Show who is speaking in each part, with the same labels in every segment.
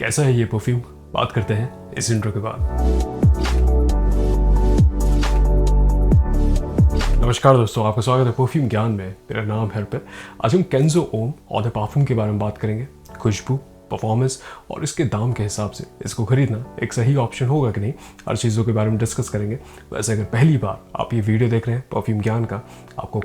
Speaker 1: कैसा है ये परफ्यूम, बात करते हैं इस इंट्रो के बाद। नमस्कार दोस्तों, आपका स्वागत है परफ्यूम ज्ञान में। मेरा नाम है हरप्रीत। आज हम केंजो ओम और द परफ्यूम के बारे में बात करेंगे। खुशबू, परफॉर्मेंस और इसके दाम के हिसाब से इसको खरीदना एक सही ऑप्शन होगा कि नहीं, हर चीज़ों के बारे में डिस्कस करेंगे। वैसे अगर पहली बार आप ये वीडियो देख रहे हैं परफ्यूम ज्ञान का, आपको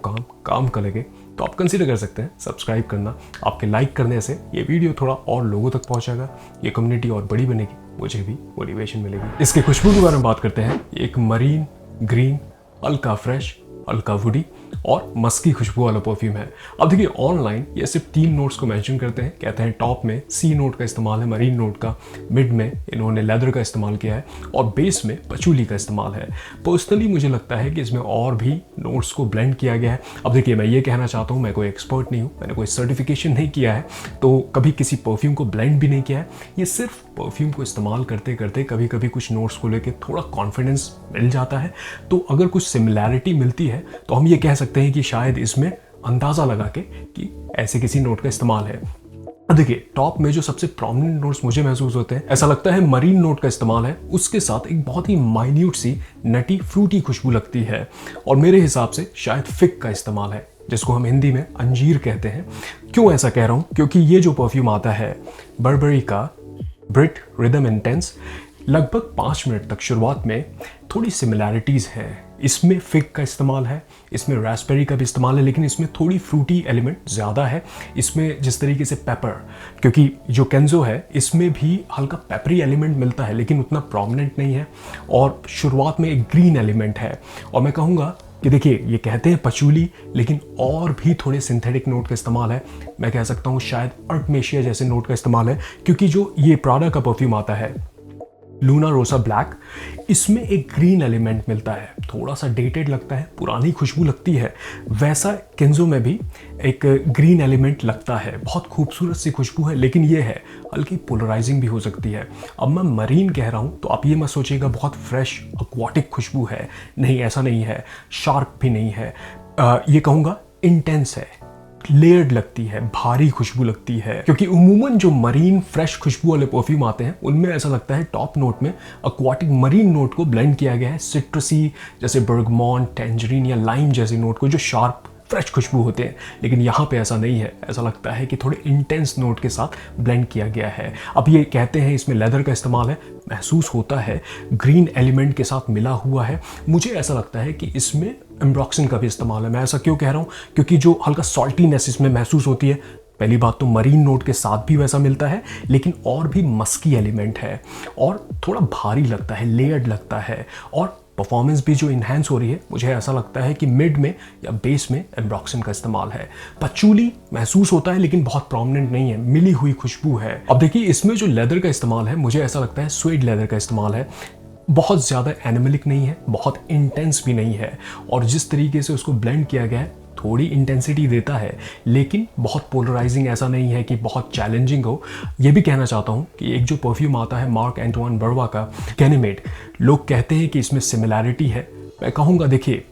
Speaker 1: काम का लगे तो आप कंसीडर कर सकते हैं सब्सक्राइब करना। आपके लाइक करने से ये वीडियो थोड़ा और लोगों तक पहुंचेगा, ये कम्युनिटी और बड़ी बनेगी, मुझे भी मोटिवेशन मिलेगी। इसके खुशबू के बारे में बात करते हैं। एक मरीन ग्रीन, हल्का फ्रेश, हल्का वुडी और मस्की खुशबू वाला परफ्यूम है। अब देखिए, ऑनलाइन ये सिर्फ 3 नोट्स को मेंशन करते हैं। कहते हैं टॉप में सी नोट का इस्तेमाल है, मरीन नोट का, मिड में इन्होंने लेदर का इस्तेमाल किया है और बेस में पचूली का इस्तेमाल है। पर्सनली मुझे लगता है कि इसमें और भी नोट्स को ब्लेंड किया गया है। अब देखिए, मैं ये कहना चाहता हूँ, मैं कोई एक्सपर्ट नहीं हूँ, मैंने कोई सर्टिफिकेशन नहीं किया है, तो कभी किसी परफ्यूम को ब्लेंड भी नहीं किया है। ये सिर्फ परफ्यूम को इस्तेमाल करते करते कभी कभी कुछ नोट्स को लेकर थोड़ा कॉन्फिडेंस मिल जाता है। तो अगर कुछ सिमिलैरिटी मिलती है तो हम ये कह सकते हैं कि शायद इसमें अंदाज़ा लगा के कि ऐसे किसी नोट का इस्तेमाल है। देखिए, टॉप में जो सबसे प्रोमिनेंट नोट्स मुझे महसूस होते हैं, ऐसा लगता है मरीन नोट का इस्तेमाल है, उसके साथ एक बहुत ही माइन्यूट सी नटी फ्रूटी खुशबू लगती है। और मेरे हिसाब से शायद फिग का इस्तेमाल है, जिसको हम हिंदी में अंजीर कहते हैं। क्यों ऐसा कह रहा हूँ? क्योंकि ये जो परफ्यूम आता है बर्बरी का ब्रिट रिदम इंटेंस, लगभग 5 मिनट तक शुरुआत में थोड़ी सिमिलैरिटीज़ हैं। इसमें फिग का इस्तेमाल है, इसमें रास्पबेरी का भी इस्तेमाल है, लेकिन इसमें थोड़ी फ्रूटी एलिमेंट ज़्यादा है। इसमें जिस तरीके से पेपर, क्योंकि जो केंजो है इसमें भी हल्का पेपरी एलिमेंट मिलता है लेकिन उतना प्रोमिनेंट नहीं है। और शुरुआत में एक ग्रीन एलिमेंट है। और मैं कहूँगा कि देखिए, ये कहते हैं पचूली, लेकिन और भी थोड़े सिंथेटिक नोट का इस्तेमाल है। मैं कह सकता हूँ शायद अर्टमेशिया जैसे नोट का इस्तेमाल है, क्योंकि जो ये प्राडा का परफ्यूम आता है लूना रोसा ब्लैक, इसमें एक ग्रीन एलिमेंट मिलता है, थोड़ा सा डेटेड लगता है, पुरानी खुशबू लगती है। वैसा केंजो में भी एक ग्रीन एलिमेंट लगता है, बहुत खूबसूरत सी खुशबू है, लेकिन ये है हल्की पोलराइजिंग भी हो सकती है। अब मैं मरीन कह रहा हूँ तो आप ये मत सोचिएगा बहुत फ्रेश एक्वाटिक खुशबू है, नहीं, ऐसा नहीं है। शार्प भी नहीं है, ये कहूँगा इंटेंस है, लेयर्ड लगती है, भारी खुशबू लगती है। क्योंकि उमूमन जो मरीन फ्रेश खुशबू वाले परफ्यूम आते हैं उनमें ऐसा लगता है टॉप नोट में एक्वाटिक मरीन नोट को ब्लेंड किया गया है सिट्रसी, जैसे बर्गमॉन, टैंजरीन या लाइम जैसे नोट को, जो शार्प फ्रेश खुशबू होते हैं। लेकिन यहाँ पे ऐसा नहीं है, ऐसा लगता है कि थोड़े इंटेंस नोट के साथ ब्लेंड किया गया है। अब ये कहते हैं इसमें लेदर का इस्तेमाल है, महसूस होता है ग्रीन एलिमेंट के साथ मिला हुआ है। मुझे ऐसा लगता है कि इसमें एम्ब्रॉक्सिन का भी इस्तेमाल है। मैं ऐसा क्यों कह रहा हूँ? क्योंकि जो हल्का सॉल्टीनेस इसमें महसूस होती है, पहली बात तो मरीन नोट के साथ भी वैसा मिलता है, लेकिन और भी मस्की एलिमेंट है और थोड़ा भारी लगता है, लेयर्ड लगता है। और परफॉर्मेंस भी जो इन्हेंस हो रही है, मुझे ऐसा लगता है कि मिड में या बेस में एम्ब्रॉक्सिन का इस्तेमाल है। पचूली महसूस होता है लेकिन बहुत प्रोमिनेंट नहीं है, मिली हुई खुशबू है। अब देखिए, इसमें जो लेदर का इस्तेमाल है, मुझे ऐसा लगता है स्वेड लेदर का इस्तेमाल है। बहुत ज़्यादा एनिमलिक नहीं है, बहुत इंटेंस भी नहीं है, और जिस तरीके से उसको ब्लेंड किया गया है थोड़ी इंटेंसिटी देता है, लेकिन बहुत पोलराइजिंग ऐसा नहीं है कि बहुत चैलेंजिंग हो। ये भी कहना चाहता हूँ कि एक जो परफ्यूम आता है मार्क एंटोइन बर्वा का गैनीमेड, लोग कहते हैं कि इसमें सिमिलैरिटी है। मैं कहूँगा देखिए,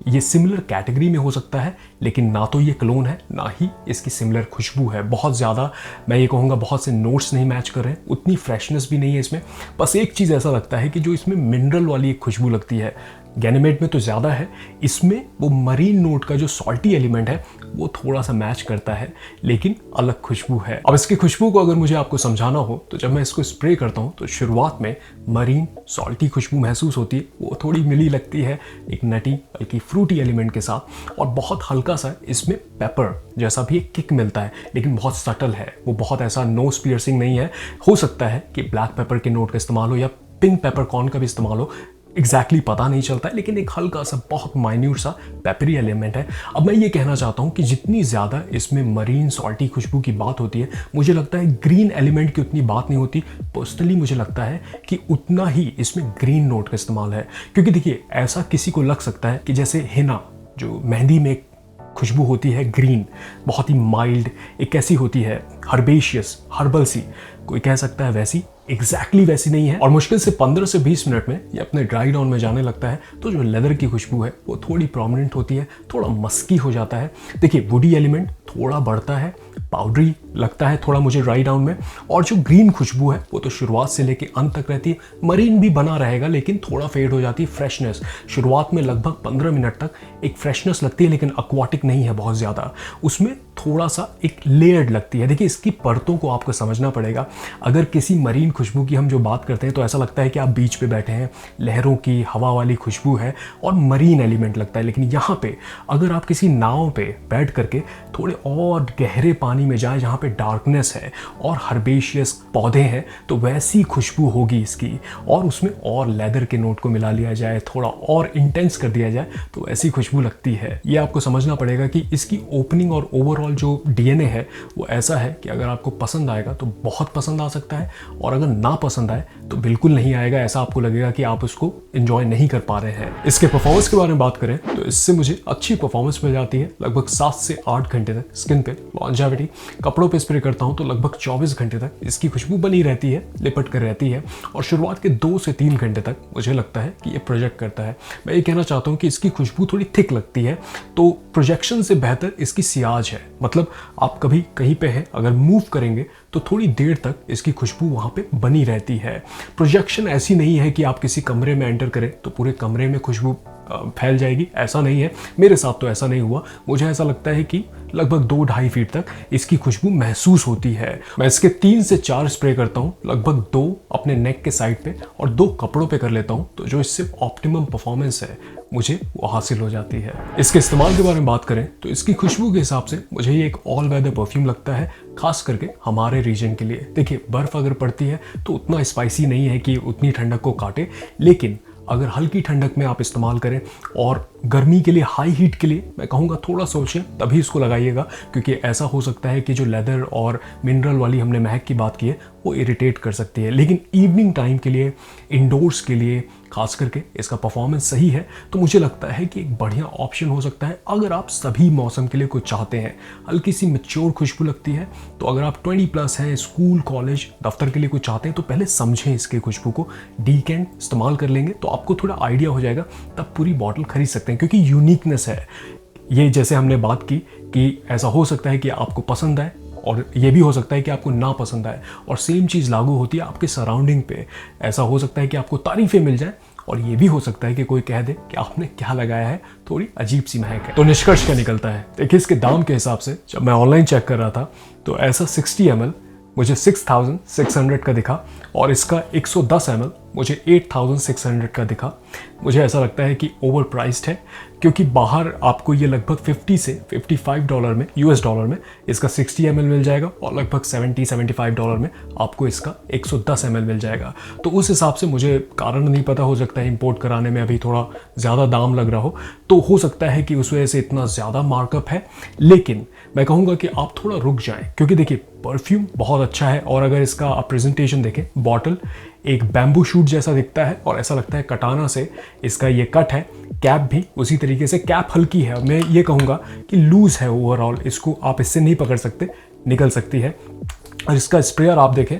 Speaker 1: ये सिमिलर कैटेगरी में हो सकता है, लेकिन ना तो ये क्लोन है ना ही इसकी सिमिलर खुशबू है। बहुत ज़्यादा मैं ये कहूँगा बहुत से नोट्स नहीं मैच कर रहे हैं, उतनी फ्रेशनेस भी नहीं है इसमें। बस एक चीज़ ऐसा लगता है कि जो इसमें मिनरल वाली एक खुशबू लगती है, गैनीमेड में तो ज़्यादा है, इसमें वो मरीन नोट का जो सॉल्टी एलिमेंट है वो थोड़ा सा मैच करता है, लेकिन अलग खुशबू है। अब इसकी खुशबू को अगर मुझे आपको समझाना हो तो जब मैं इसको स्प्रे करता हूँ तो शुरुआत में मरीन सॉल्टी खुशबू महसूस होती है, वो थोड़ी मिली लगती है एक नटी बल्कि फ्रूटी एलिमेंट के साथ, और बहुत हल्का सा इसमें पेपर जैसा भी एक किक मिलता है, लेकिन बहुत सटल है, वो बहुत ऐसा नोज पियर्सिंग नहीं है। हो सकता है कि ब्लैक पेपर के नोट का इस्तेमाल हो या पिंक पेपर कॉर्न का भी इस्तेमाल हो, एग्जैक्टली पता नहीं चलता है, लेकिन एक हल्का सा बहुत माइन्यूट सा पेपरी एलिमेंट है। अब मैं ये कहना चाहता हूँ कि जितनी ज़्यादा इसमें मरीन सॉल्टी खुशबू की बात होती है, मुझे लगता है ग्रीन एलिमेंट की उतनी बात नहीं होती। पर्सनली मुझे लगता है कि उतना ही इसमें ग्रीन नोट का इस्तेमाल है, क्योंकि देखिए, ऐसा किसी को लग सकता है कि जैसे हिना, जो मेहंदी में खुशबू होती है ग्रीन, बहुत ही माइल्ड, एक कैसी होती है हर्बेशियस, हर्बल सी, कोई कह सकता है वैसी, एग्जैक्टली वैसी नहीं है, और मुश्किल से 15 से 20 मिनट में ये अपने ड्राई डाउन में जाने लगता है। तो जो लेदर की खुशबू है वो थोड़ी प्रोमिनेंट होती है, थोड़ा मस्की हो जाता है। देखिए वुडी एलिमेंट थोड़ा बढ़ता है, पाउडरी लगता है थोड़ा मुझे ड्राई डाउन में, और जो ग्रीन खुशबू है वो तो शुरुआत से लेके अंत तक रहती है। मरीन भी बना रहेगा लेकिन थोड़ा फेड हो जाती है। फ्रेशनेस शुरुआत में लगभग 15 मिनट तक एक फ्रेशनेस लगती है, लेकिन एक्वाटिक नहीं है बहुत ज़्यादा, उसमें थोड़ा सा एक लेयर्ड लगती है। देखिए इसकी परतों को आपको समझना पड़ेगा। अगर किसी मरीन खुशबू की हम जो बात करते हैं तो ऐसा लगता है कि आप बीच पे बैठे हैं, लहरों की हवा वाली खुशबू है और मरीन एलिमेंट लगता है। लेकिन यहाँ पे अगर आप किसी नाव पे बैठ करके थोड़े और गहरे पानी में जाए जहाँ पे डार्कनेस है और हर्बेशियस पौधे हैं, तो वैसी खुशबू होगी इसकी, और उसमें और लेदर के नोट को मिला लिया जाए, थोड़ा और इंटेंस कर दिया जाए, तो ऐसी खुशबू लगती है। ये आपको समझना पड़ेगा कि इसकी ओपनिंग और ओवरऑल जो डीएनए है वो ऐसा है कि अगर आपको पसंद आएगा तो बहुत पसंद आ सकता है, और अगर ना पसंद आए तो बिल्कुल नहीं आएगा। ऐसा आपको लगेगा कि आप उसको एंजॉय नहीं कर पा रहे हैं। इसके परफॉर्मेंस के बारे में बात करें तो इससे मुझे अच्छी परफॉर्मेंस मिल जाती है, लगभग 7 से 8 घंटे तक स्किन पे। लॉन्जेविटी कपड़ों पे स्प्रे करता हूं तो लगभग 24 घंटे तक इसकी खुशबू बनी रहती है, लिपट कर रहती है, और शुरुआत के 2 से 3 घंटे तक मुझे लगता है कि ये प्रोजेक्ट करता है। मैं ये कहना चाहता हूँ कि इसकी खुशबू थोड़ी थिक लगती है, तो प्रोजेक्शन से बेहतर इसकी सियाज है। मतलब आप कभी कहीं पे हैं, अगर मूव करेंगे तो थोड़ी देर तक इसकी खुशबू वहाँ पे बनी रहती है। प्रोजेक्शन ऐसी नहीं है कि आप किसी कमरे में एंटर करें तो पूरे कमरे में खुशबू फैल जाएगी, ऐसा नहीं है। मेरे साथ तो ऐसा नहीं हुआ। मुझे ऐसा लगता है कि लगभग 2-2.5 फीट तक इसकी खुशबू महसूस होती है। मैं इसके 3 से 4 स्प्रे करता हूँ, लगभग 2 अपने नेक के साइड पे और 2 कपड़ों पे कर लेता हूँ, तो जो इससे ऑप्टिमम परफॉर्मेंस है मुझे वो हासिल हो जाती है। इसके इस्तेमाल के बारे में बात करें तो इसकी खुशबू के हिसाब से मुझे ये एक ऑल वेदर परफ्यूम लगता है, खास करके हमारे रीजन के लिए। देखिए बर्फ अगर पड़ती है तो उतना स्पाइसी नहीं है कि उतनी ठंडक को काटे, लेकिन अगर हल्की ठंडक में आप इस्तेमाल करें और गर्मी के लिए, हाई हीट के लिए, मैं कहूँगा थोड़ा सोचें तभी इसको लगाइएगा, क्योंकि ऐसा हो सकता है कि जो लेदर और मिनरल वाली हमने महक की बात की है वो इरिटेट कर सकती है। लेकिन इवनिंग टाइम के लिए, इंडोर्स के लिए खास करके इसका परफॉर्मेंस सही है, तो मुझे लगता है कि एक बढ़िया ऑप्शन हो सकता है अगर आप सभी मौसम के लिए कुछ चाहते हैं। हल्की सी मैच्योर खुशबू लगती है, तो अगर आप 20+ हैं, स्कूल, कॉलेज, दफ्तर के लिए कुछ चाहते हैं तो पहले समझें इसके खुशबू को। डीकेन इस्तेमाल कर लेंगे तो आपको थोड़ा आइडिया हो जाएगा, तब पूरी बॉटल खरीद सकते हैं, क्योंकि यूनिकनेस है ये। जैसे हमने बात की कि ऐसा हो सकता है कि आपको पसंद आए और ये भी हो सकता है कि आपको ना पसंद आए, और सेम चीज़ लागू होती है आपके सराउंडिंग पे। ऐसा हो सकता है कि आपको तारीफें मिल जाए, और ये भी हो सकता है कि कोई कह दे कि आपने क्या लगाया है, थोड़ी अजीब सी महक है। तो निष्कर्ष क्या निकलता है? देखिए इसके दाम के हिसाब से जब मैं ऑनलाइन चेक कर रहा था तो ऐसा 60 ml मुझे 6600 का दिखा, और इसका 110 ml मुझे 8600 का दिखा। मुझे ऐसा लगता है कि ओवर प्राइस्ड है, क्योंकि बाहर आपको ये लगभग 50 से $55 में, US$ में इसका 60 ml मिल जाएगा, और लगभग $70-75 में आपको इसका 110 ml मिल जाएगा। तो उस हिसाब से मुझे कारण नहीं पता, हो सकता है इंपोर्ट कराने में अभी थोड़ा ज़्यादा दाम लग रहा हो, तो हो सकता है कि उस वजह से इतना ज़्यादा मार्कअप है। लेकिन मैं कहूँगा कि आप थोड़ा रुक जाएं, क्योंकि देखिए परफ्यूम बहुत अच्छा है, और अगर इसका आप प्रेजेंटेशन देखें, बॉटल एक बैम्बू शूट जैसा दिखता है और ऐसा लगता है कटाना से इसका ये कट है। कैप भी उसी तरीके से, कैप हल्की है, मैं ये कहूँगा कि लूज है ओवरऑल, इसको आप इससे नहीं पकड़ सकते, निकल सकती है। और इसका स्प्रेयर आप देखें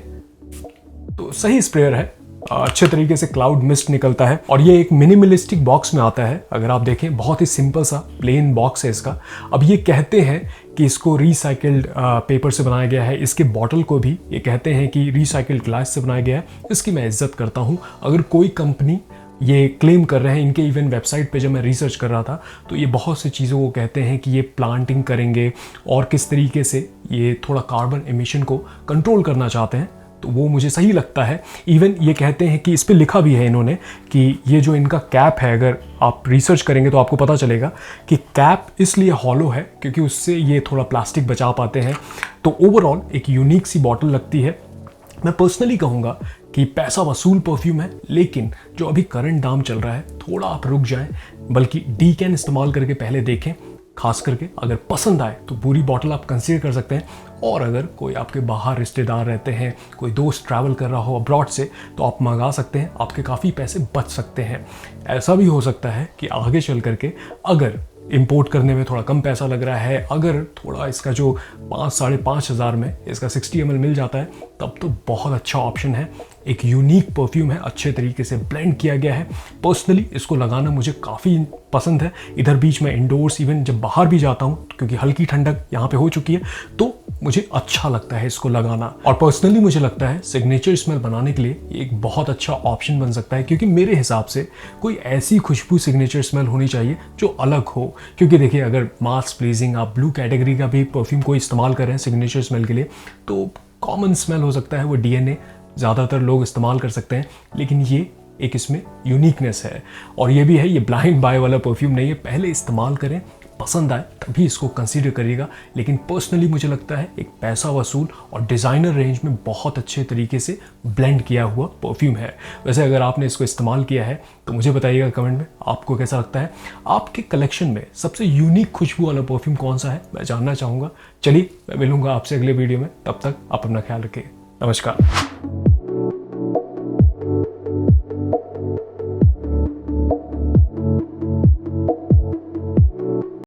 Speaker 1: तो सही स्प्रेयर है, अच्छे तरीके से क्लाउड मिस्ट निकलता है, और ये एक मिनिमलिस्टिक बॉक्स में आता है। अगर आप देखें बहुत ही सिंपल सा प्लेन बॉक्स है इसका। अब ये कहते हैं कि इसको रिसाइकल्ड पेपर से बनाया गया है, इसके बॉटल को भी ये कहते हैं कि रिसाइकल्ड ग्लास से बनाया गया है। इसकी मैं इज्जत करता हूँ। अगर कोई कंपनी ये क्लेम कर रहे हैं, इनके इवन वेबसाइट पे जब मैं रिसर्च कर रहा था तो ये बहुत सी चीज़ों को कहते हैं कि ये प्लांटिंग करेंगे और किस तरीके से ये थोड़ा कार्बन एमिशन को कंट्रोल करना चाहते हैं, तो वो मुझे सही लगता है। इवन ये कहते हैं कि इस पे लिखा भी है इन्होंने कि ये जो इनका कैप है, अगर आप रिसर्च करेंगे तो आपको पता चलेगा कि कैप इसलिए हॉलो है क्योंकि उससे ये थोड़ा प्लास्टिक बचा पाते हैं। तो ओवरऑल एक यूनिक सी बॉटल लगती है। मैं पर्सनली कहूँगा कि पैसा वसूल परफ्यूम है, लेकिन जो अभी करंट दाम चल रहा है थोड़ा आप रुक जाएं, बल्कि डीकेन इस्तेमाल करके पहले देखें। खास करके अगर पसंद आए तो पूरी बॉटल आप कंसीडर कर सकते हैं, और अगर कोई आपके बाहर रिश्तेदार रहते हैं, कोई दोस्त ट्रैवल कर रहा हो अब्रॉड से, तो आप मंगा सकते हैं, आपके काफ़ी पैसे बच सकते हैं। ऐसा भी हो सकता है कि आगे चल करके अगर इंपोर्ट करने में थोड़ा कम पैसा लग रहा है, अगर थोड़ा इसका जो 5-5.5 हज़ार में इसका 60 ml मिल जाता है, तब तो बहुत अच्छा ऑप्शन है। एक यूनिक परफ्यूम है, अच्छे तरीके से ब्लेंड किया गया है। पर्सनली इसको लगाना मुझे काफ़ी पसंद है। इधर बीच में इंडोर्स, इवन जब बाहर भी जाता हूँ, क्योंकि हल्की ठंडक यहाँ पे हो चुकी है, तो मुझे अच्छा लगता है इसको लगाना। और पर्सनली मुझे लगता है सिग्नेचर स्मेल बनाने के लिए एक बहुत अच्छा ऑप्शन बन सकता है, क्योंकि मेरे हिसाब से कोई ऐसी खुशबू सिग्नेचर स्मेल होनी चाहिए जो अलग हो। क्योंकि देखिए, अगर मास प्लीजिंग आप ब्लू कैटेगरी का भी परफ्यूम को इस्तेमाल कर रहे हैं सिग्नेचर स्मेल के लिए, तो कॉमन स्मेल हो सकता है, वो डीएनए ज़्यादातर लोग इस्तेमाल कर सकते हैं। लेकिन ये एक इसमें यूनिकनेस है। और ये भी है, ये ब्लाइंड बाय वाला परफ्यूम नहीं है। पहले इस्तेमाल करें, पसंद आए तभी इसको कंसीडर करिएगा। लेकिन पर्सनली मुझे लगता है एक पैसा वसूल और डिज़ाइनर रेंज में बहुत अच्छे तरीके से ब्लेंड किया हुआ परफ्यूम है। वैसे अगर आपने इसको इस्तेमाल किया है तो मुझे बताइएगा कमेंट में आपको कैसा लगता है। आपके कलेक्शन में सबसे यूनिक खुशबू वाला परफ्यूम कौन सा है, मैं जानना चाहूँगा। चलिए, मैं मिलूंगा आपसे अगले वीडियो में। तब तक आप अपना ख्याल रखिए। नमस्कार।